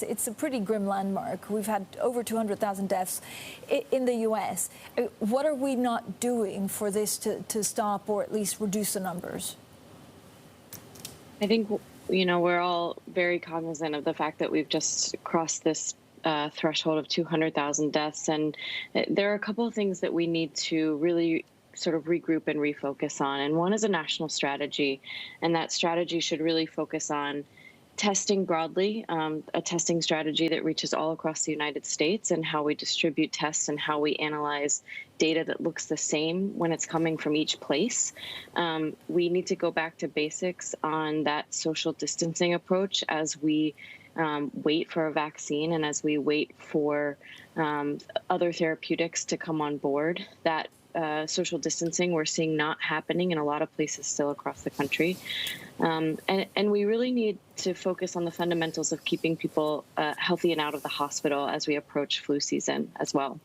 It's a pretty grim landmark. We've had over 200,000 deaths in the U.S. What are we not doing for this to stop or at least reduce the numbers? I think, we're all very cognizant of the fact that we've just crossed this threshold of 200,000 deaths. And there are a couple of things that we need to really sort of regroup and refocus on. And one is a national strategy. And that strategy should really focus on testing broadly, a testing strategy that reaches all across the United States, and how we distribute tests and how we analyze data that looks the same when it's coming from each place. We need to go back to basics on that social distancing approach as we wait for a vaccine and as we wait for other therapeutics to come on board. That social distancing we're seeing not happening in a lot of places still across the country. And we really need to focus on the fundamentals of keeping people healthy and out of the hospital as we approach flu season as well.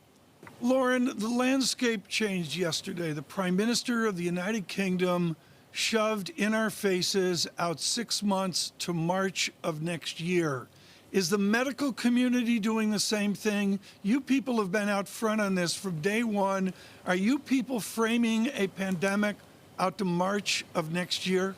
Lauren, the landscape changed yesterday. The Prime Minister of the United Kingdom shoved in our faces out 6 months to March of next year. Is the medical community doing the same thing? You people have been out front on this from day one. Are you people framing a pandemic out to March of next year?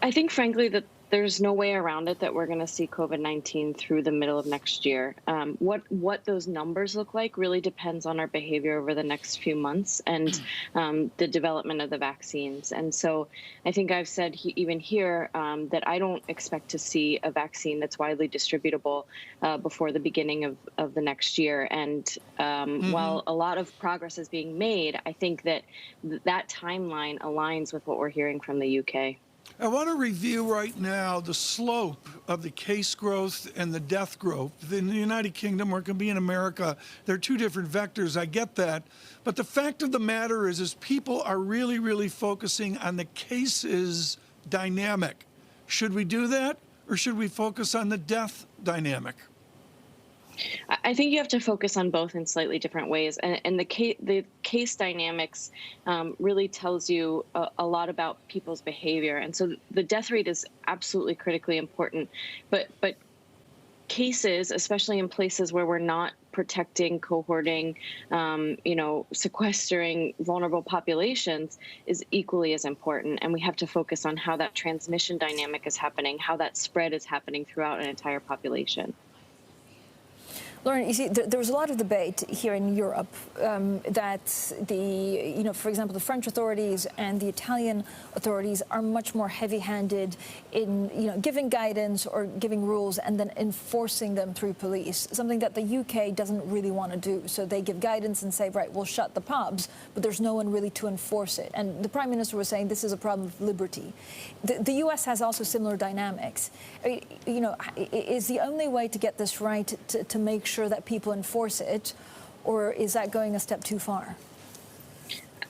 I think, frankly, that there's no way around it that we're going to see COVID-19 through the middle of next year. What those numbers look like really depends on our behavior over the next few months and the development of the vaccines. And so I think I've said even here that I don't expect to see a vaccine that's widely distributable before the beginning of the next year. And while a lot of progress is being made, I think that that timeline aligns with what we're hearing from the UK. I want to review right now the slope of the case growth and the death growth. In the United Kingdom, or it can be in America, there are two different vectors. I get that. But the fact of the matter is people are really, really focusing on the cases dynamic. Should we do that, or should we focus on the death dynamic? I think you have to focus on both in slightly different ways. And the case dynamics really tells you a lot about people's behavior. And so the death rate is absolutely critically important. But cases, especially in places where we're not protecting, cohorting, sequestering vulnerable populations, is equally as important. And we have to focus on how that transmission dynamic is happening, how that spread is happening throughout an entire population. Lauren, you see, there was a lot of debate here in Europe that for example, the French authorities and the Italian authorities are much more heavy-handed in, giving guidance or giving rules and then enforcing them through police, something that the UK doesn't really want to do. So they give guidance and say, right, we'll shut the pubs, but there's no one really to enforce it. And the Prime Minister was saying this is a problem of liberty. The US has also similar dynamics. Is the only way to get this right to make sure that people enforce it, or is that going a step too far?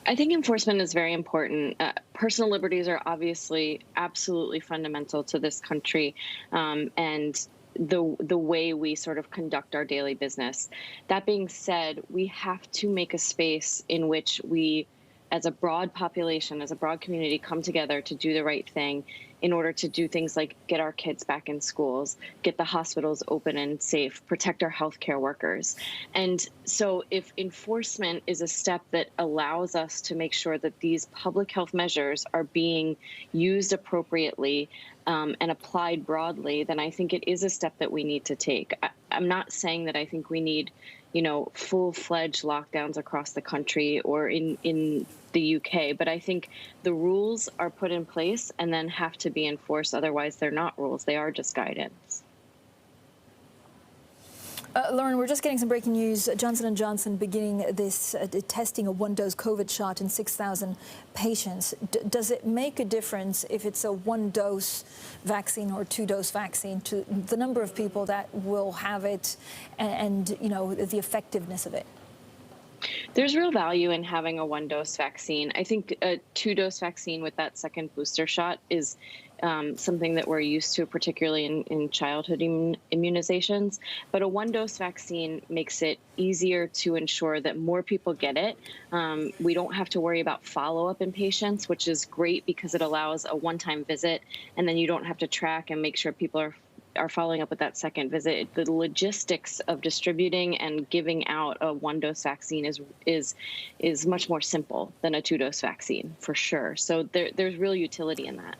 I think enforcement is very important. Personal liberties are obviously absolutely fundamental to this country and the way we sort of conduct our daily business. That being said, we have to make a space in which we, as a broad population, as a broad community, come together to do the right thing in order to do things like get our kids back in schools, get the hospitals open and safe, protect our healthcare workers. And so if enforcement is a step that allows us to make sure that these public health measures are being used appropriately and applied broadly, then I think it is a step that we need to take. I'm not saying that I think we need full-fledged lockdowns across the country or in the UK, but I think the rules are put in place and then have to be enforced. Otherwise, they're not rules. They are just guidance. Lauren, we're just getting some breaking news. Johnson & Johnson beginning this testing a one-dose COVID shot in 6,000 patients. Does it make a difference if it's a one-dose vaccine or two-dose vaccine to the number of people that will have it and the effectiveness of it? There's real value in having a one-dose vaccine. I think a two-dose vaccine with that second booster shot is something that we're used to, particularly in childhood immunizations. But a one-dose vaccine makes it easier to ensure that more people get it. We don't have to worry about follow-up in patients, which is great because it allows a one-time visit, and then you don't have to track and make sure people are are following up with that second visit, the logistics of distributing and giving out a 1-dose vaccine is much more simple than a 2-dose vaccine, for sure. So there's real utility in that.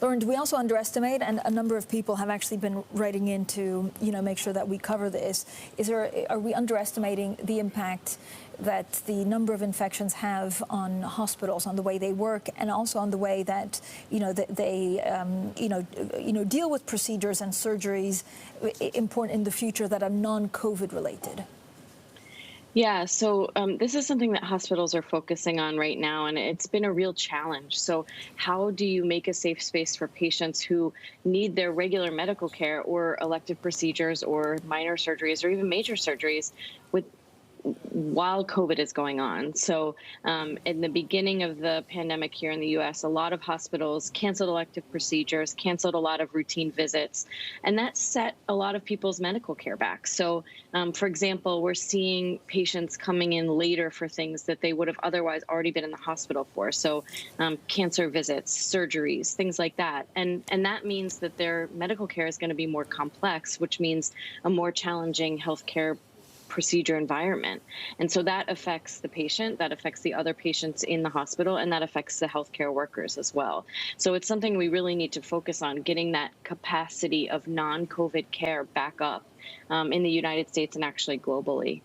Lauren, do we also underestimate, and a number of people have actually been writing in to, make sure that we cover this, are we underestimating the impact that the number of infections have on hospitals, on the way they work, and also on the way that, they deal with procedures and surgeries important in the future that are non-COVID related? Yeah, so this is something that hospitals are focusing on right now, and it's been a real challenge. So how do you make a safe space for patients who need their regular medical care or elective procedures or minor surgeries or even major surgeries while COVID is going on? So in the beginning of the pandemic here in the U.S., a lot of hospitals canceled elective procedures, canceled a lot of routine visits, and that set a lot of people's medical care back. So, for example, we're seeing patients coming in later for things that they would have otherwise already been in the hospital for. So cancer visits, surgeries, things like that. And that means that their medical care is going to be more complex, which means a more challenging healthcare procedure environment. And so that affects the patient, that affects the other patients in the hospital, and that affects the healthcare workers as well. So it's something we really need to focus on, getting that capacity of non-COVID care back up in the United States and actually globally.